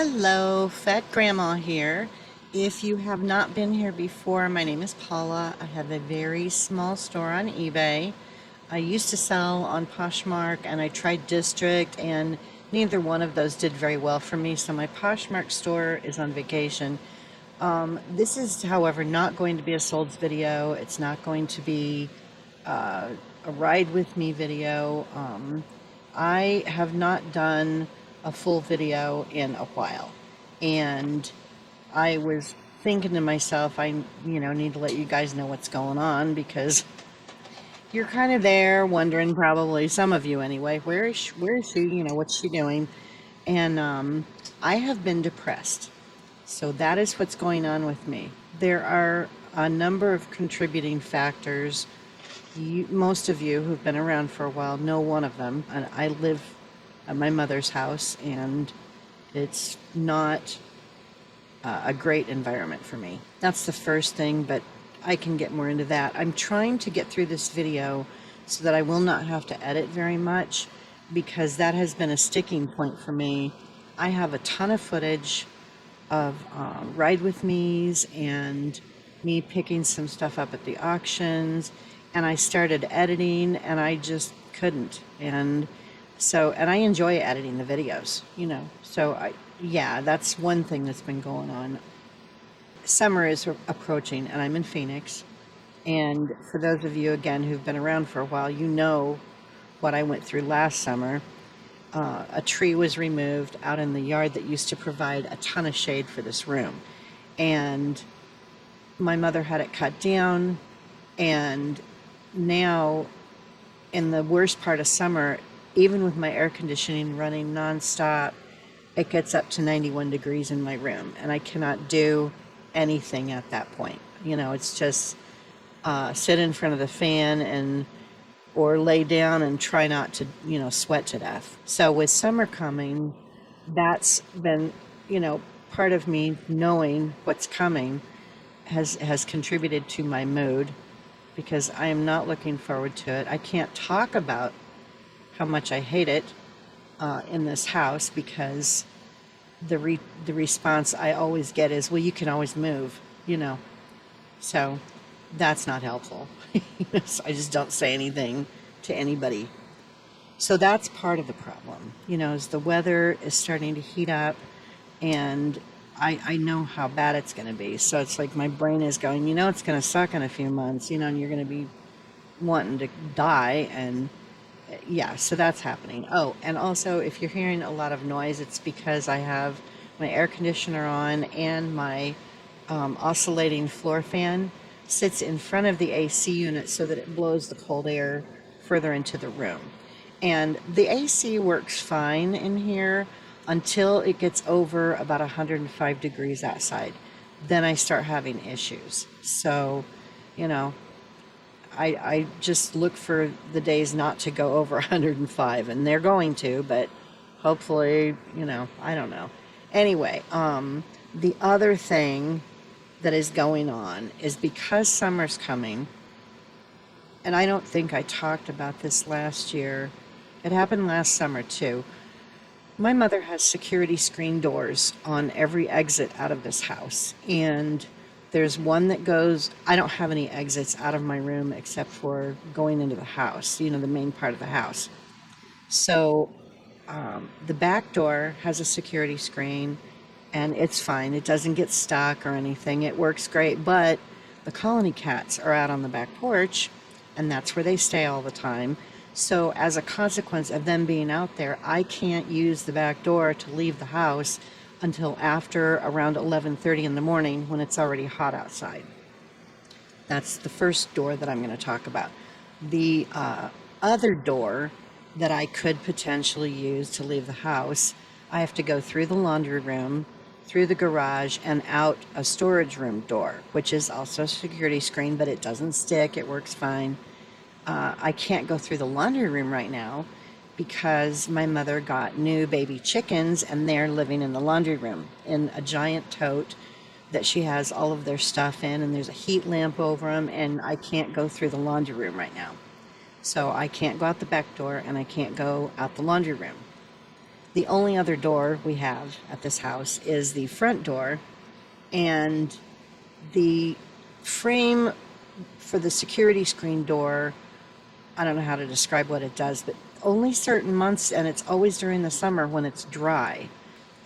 Hello, Fat Grandma here. If you have not been here before, my name is Paula. I have a very small store on eBay. I used to sell on Poshmark and I tried District, and neither one of those did very well for me. So my Poshmark store is on vacation. This is, however, not going to be a solds video. It's not going to be a ride with me video. I have not done a full video in a while, and I was thinking to myself, I need to let you guys know what's going on because you're kind of there wondering, probably some of you anyway, where is she? What's she doing? And I have been depressed. So that is what's going on with me. There are a number of contributing factors. Most of you who've been around for a while know one of them. And I live at my mother's house, and it's not a great environment for me. That's the first thing, but I can get more into that. I'm trying to get through this video so that I will not have to edit very much, because that has been a sticking point for me. I have a ton of footage of ride with me's and me picking some stuff up at the auctions, and I started editing and I just couldn't. And I enjoy editing the videos, yeah, that's one thing that's been going on. Summer is approaching and I'm in Phoenix, and for those of you again who've been around for a while, you know what I went through last summer. A tree was removed out in the yard that used to provide a ton of shade for this room. And my mother had it cut down. And now, in the worst part of summer, even with my air conditioning running nonstop, it gets up to 91 degrees in my room. And I cannot do anything at that point. It's just sit in front of the fan or lay down and try not to, sweat to death. So with summer coming, that's been, part of me knowing what's coming has contributed to my mood, because I am not looking forward to it. I can't talk about how much I hate it in this house, because the response I always get is, well, you can always move, So that's not helpful. So I just don't say anything to anybody. So that's part of the problem, as the weather is starting to heat up, and I know how bad it's going to be. So it's like my brain is going, it's going to suck in a few months, and you're going to be wanting to die. And yeah, so that's happening. Oh, and also, if you're hearing a lot of noise, it's because I have my air conditioner on, and my oscillating floor fan sits in front of the AC unit so that it blows the cold air further into the room. And the AC works fine in here until it gets over about 105 degrees outside. Then I start having issues. So, I just look for the days not to go over 105, and they're going to, but hopefully, I don't know. Anyway, the other thing that is going on is, because summer's coming, and I don't think I talked about this last year. It happened last summer too. My mother has security screen doors on every exit out of this house, and there's one that goes, I don't have any exits out of my room except for going into the house, the main part of the house. So the back door has a security screen, and it's fine. It doesn't get stuck or anything. It works great, but the colony cats are out on the back porch, and that's where they stay all the time. So as a consequence of them being out there, I can't use the back door to leave the house until after around 11:30 in the morning, when it's already hot outside. That's the first door that I'm going to talk about. The other door that I could potentially use to leave the house, I have to go through the laundry room, through the garage, and out a storage room door, which is also a security screen, but it doesn't stick. It works fine. I can't go through the laundry room right now because my mother got new baby chickens, and they're living in the laundry room in a giant tote that she has all of their stuff in, and there's a heat lamp over them, and I can't go through the laundry room right now. So I can't go out the back door, and I can't go out the laundry room. The only other door we have at this house is the front door, and the frame for the security screen door, I don't know how to describe what it does, but only certain months, and it's always during the summer when it's dry,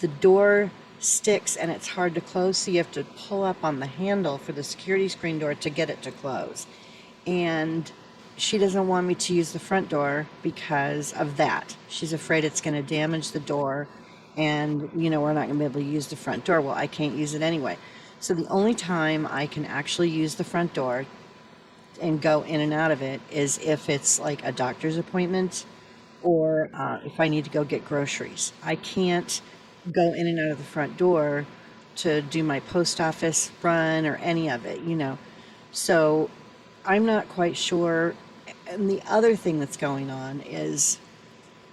the door sticks and it's hard to close, so you have to pull up on the handle for the security screen door to get it to close. And she doesn't want me to use the front door because of that. She's afraid it's going to damage the door, and we're not going to be able to use the front door. Well, I can't use it anyway. So the only time I can actually use the front door and go in and out of it is if it's like a doctor's appointment, or if I need to go get groceries. I can't go in and out of the front door to do my post office run or any of it. So I'm not quite sure. And the other thing that's going on is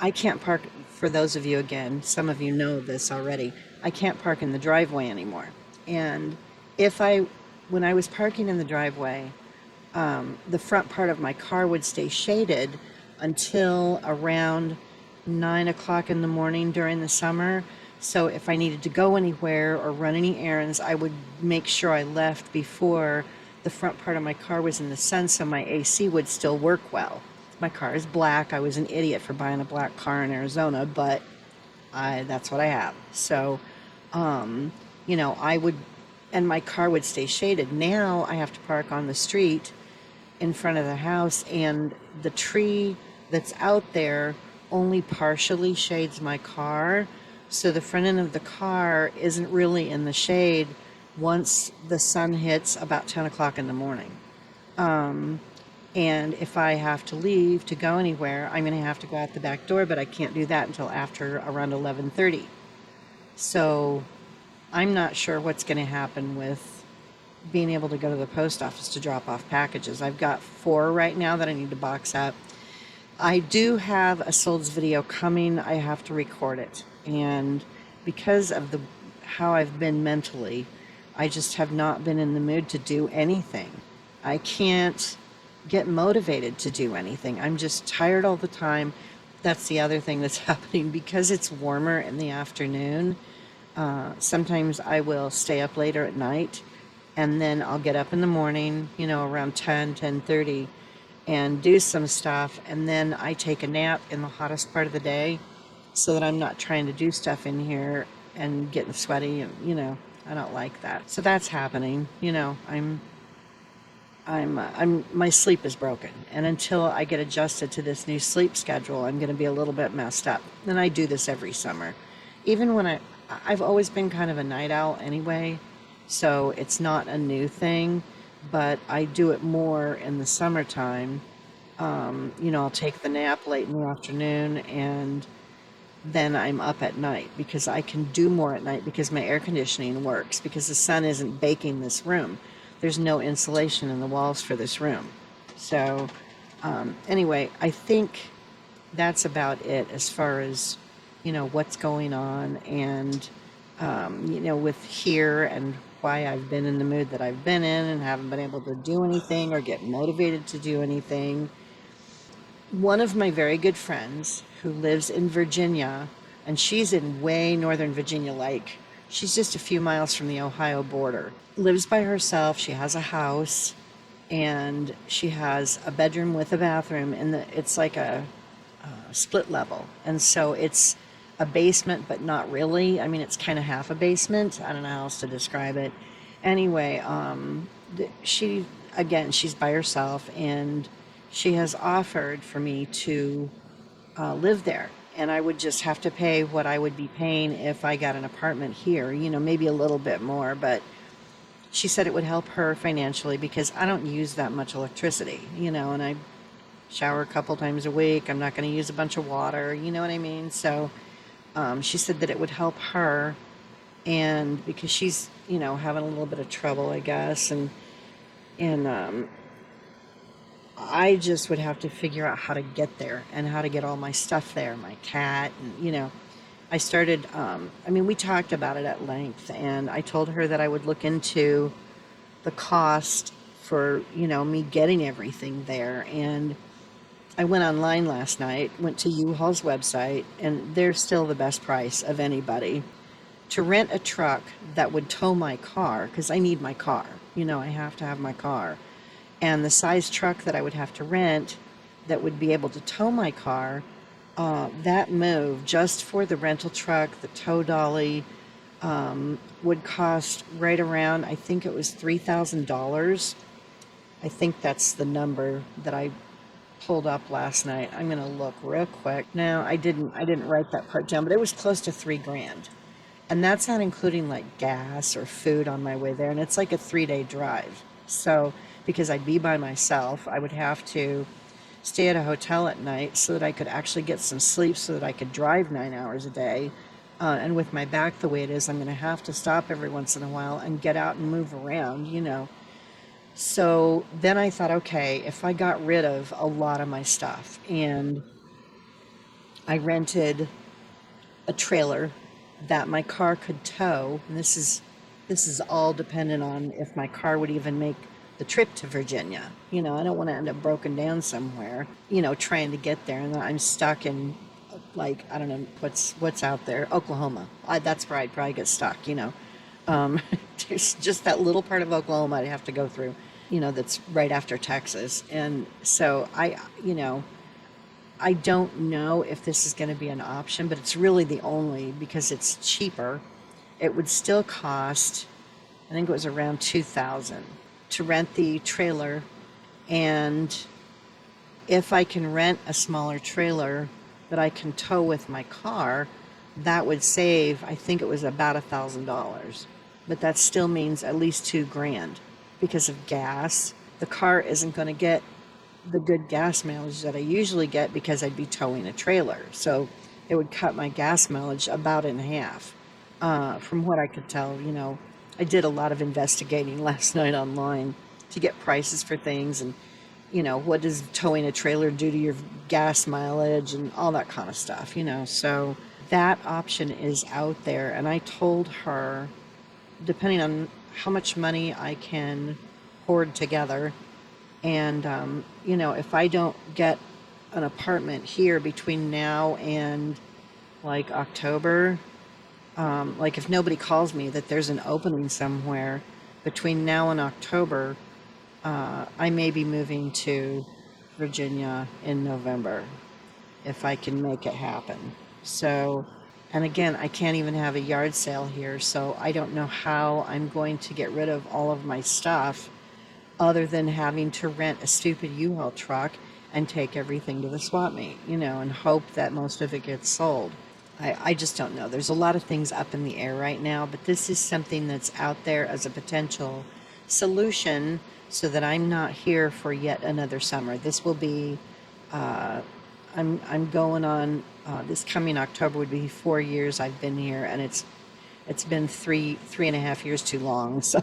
I can't park, for those of you, again, some of you know this already, I can't park in the driveway anymore. And when I was parking in the driveway, the front part of my car would stay shaded until around 9 o'clock in the morning during the summer. So if I needed to go anywhere or run any errands, I would make sure I left before the front part of my car was in the sun, so my AC would still work well. My car is black. I was an idiot for buying a black car in Arizona, but that's what I have. So, I would, and my car would stay shaded. Now I have to park on the street in front of the house, and the tree that's out there only partially shades my car. So the front end of the car isn't really in the shade once the sun hits about 10 o'clock in the morning. And if I have to leave to go anywhere, I'm going to have to go out the back door, but I can't do that until after around 11:30. So I'm not sure what's going to happen with being able to go to the post office to drop off packages. I've got 4 right now that I need to box up. I do have a Solds video coming. I have to record it. And because of how I've been mentally, I just have not been in the mood to do anything. I can't get motivated to do anything. I'm just tired all the time. That's the other thing that's happening. Because it's warmer in the afternoon, sometimes I will stay up later at night, and then I'll get up in the morning, around 10:30, and do some stuff, and then I take a nap in the hottest part of the day so that I'm not trying to do stuff in here and getting sweaty, and I don't like that. So that's happening. My sleep is broken, and until I get adjusted to this new sleep schedule, I'm going to be a little bit messed up. And I do this every summer. Even when I've always been kind of a night owl anyway, so it's not a new thing, but I do it more in the summertime. I'll take the nap late in the afternoon, and then I'm up at night because I can do more at night because my air conditioning works, because the sun isn't baking this room. There's no insulation in the walls for this room. So anyway, I think that's about it as far as, what's going on, and, with here, and why I've been in the mood that I've been in and haven't been able to do anything or get motivated to do anything. One of my very good friends who lives in Virginia, and she's in way northern Virginia, like she's just a few miles from the Ohio border, lives by herself. She has a house, and she has a bedroom with a bathroom, and it's like a split level. And so it's a basement, but not really. I mean, it's kind of half a basement. I don't know how else to describe it. Anyway, she's by herself, and she has offered for me to live there. And I would just have to pay what I would be paying if I got an apartment here, maybe a little bit more. But she said it would help her financially because I don't use that much electricity, and I shower a couple times a week. I'm not going to use a bunch of water, you know what I mean? So she said that it would help her, and because she's, having a little bit of trouble, I guess. And I just would have to figure out how to get there and how to get all my stuff there, my cat, and, I started, we talked about it at length, and I told her that I would look into the cost for, me getting everything there. And I went online last night, went to U-Haul's website, and they're still the best price of anybody. To rent a truck that would tow my car, because I need my car, I have to have my car. And the size truck that I would have to rent that would be able to tow my car, that move just for the rental truck, the tow dolly, would cost right around, I think it was $3,000. I think that's the number that I pulled up last night. I'm gonna look real quick. No, I didn't write that part down, but it was close to 3 grand. And that's not including like gas or food on my way there. And it's like a 3-day drive. So, because I'd be by myself, I would have to stay at a hotel at night so that I could actually get some sleep so that I could drive 9 hours a day. And with my back the way it is, I'm going to have to stop every once in a while and get out and move around. So then I thought, okay, if I got rid of a lot of my stuff and I rented a trailer that my car could tow, and this is all dependent on if my car would even make the trip to Virginia. I don't want to end up broken down somewhere, trying to get there, and then I'm stuck in, like, I don't know what's out there, Oklahoma. That's where I'd probably get stuck. There's just that little part of Oklahoma I'd have to go through, that's right after Texas, and so I don't know if this is going to be an option, but it's really the only because it's cheaper. It would still cost, I think it was around 2,000 to rent the trailer, and if I can rent a smaller trailer that I can tow with my car, that would save, I think it was about $1,000. But that still means at least 2 grand because of gas. The car isn't going to get the good gas mileage that I usually get because I'd be towing a trailer. So it would cut my gas mileage about in half. From what I could tell, I did a lot of investigating last night online to get prices for things and, what does towing a trailer do to your gas mileage and all that kind of stuff. So that option is out there. And I told her, depending on how much money I can hoard together, and, if I don't get an apartment here between now and like October, like if nobody calls me that there's an opening somewhere between now and October, I may be moving to Virginia in November if I can make it happen. So, and again, I can't even have a yard sale here, so I don't know how I'm going to get rid of all of my stuff other than having to rent a stupid U-Haul truck and take everything to the swap meet, and hope that most of it gets sold. I just don't know. There's a lot of things up in the air right now, but this is something that's out there as a potential solution so that I'm not here for yet another summer. This will be, I'm going on, this coming October would be 4 years I've been here, and it's been three and a half years too long, so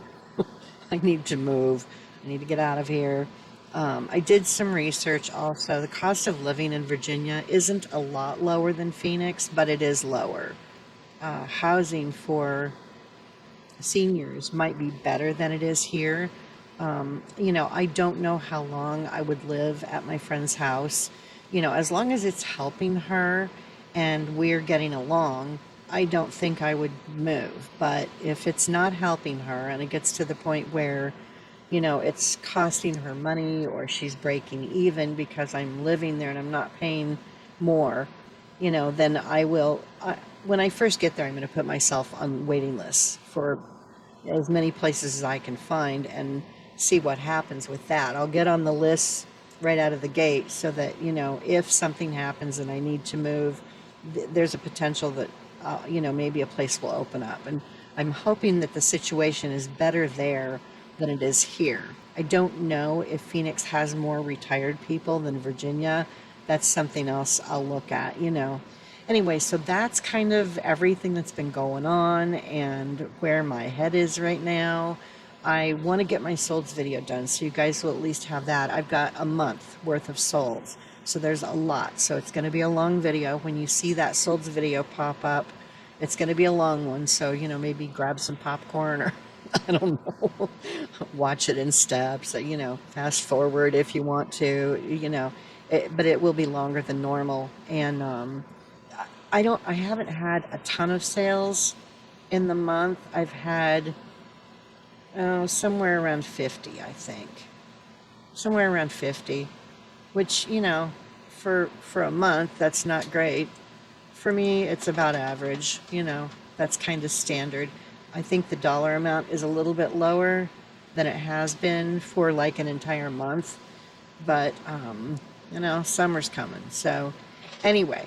I need to move. I need to get out of here. I did some research also. The cost of living in Virginia isn't a lot lower than Phoenix, but it is lower. Housing for seniors might be better than it is here. I don't know how long I would live at my friend's house. As long as it's helping her and we're getting along, I don't think I would move. But if it's not helping her and it gets to the point where it's costing her money or she's breaking even because I'm living there and I'm not paying more, then when I first get there, I'm going to put myself on waiting lists for as many places as I can find and see what happens with that. I'll get on the list right out of the gate so that, if something happens and I need to move, there's a potential that, maybe a place will open up. And I'm hoping that the situation is better there than it is here. I don't know if Phoenix has more retired people than Virginia. That's something else I'll look at. Anyway, so that's kind of everything that's been going on and where my head is right now. I want to get my solds video done, so you guys will at least have that. I've got a month worth of solds, so there's a lot. So it's going to be a long video. When you see that solds video pop up, it's going to be a long one. So, maybe grab some popcorn or I don't know, watch it in steps, fast forward if you want to, but it will be longer than normal. And I haven't had a ton of sales in the month. I've had somewhere around 50, I think. Somewhere around 50, which, for a month, that's not great. For me, it's about average, that's kind of standard. I think the dollar amount is a little bit lower than it has been for like an entire month, but summer's coming. So anyway,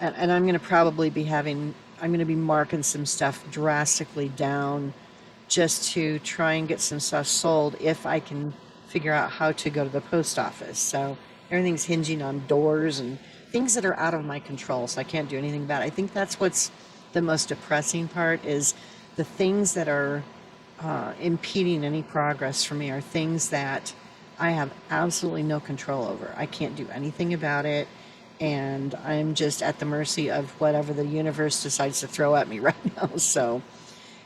and I'm going to probably be I'm going to be marking some stuff drastically down just to try and get some stuff sold if I can figure out how to go to the post office. So everything's hinging on doors and things that are out of my control, so I can't do anything about it. I think that's what's the most depressing part, is the things that are impeding any progress for me are things that I have absolutely no control over. I can't do anything about it, and I'm just at the mercy of whatever the universe decides to throw at me right now. So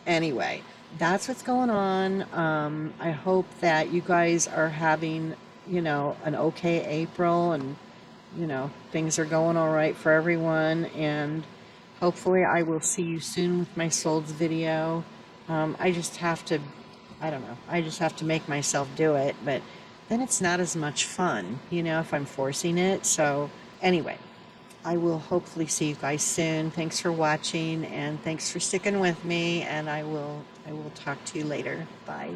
anyway, that's what's going on. I hope that you guys are having, an okay April, and, things are going all right for everyone. And hopefully I will see you soon with my solds video. I just have to, I don't know, I just have to make myself do it, but then it's not as much fun, if I'm forcing it. So anyway, I will hopefully see you guys soon. Thanks for watching, and thanks for sticking with me, and I will talk to you later. Bye.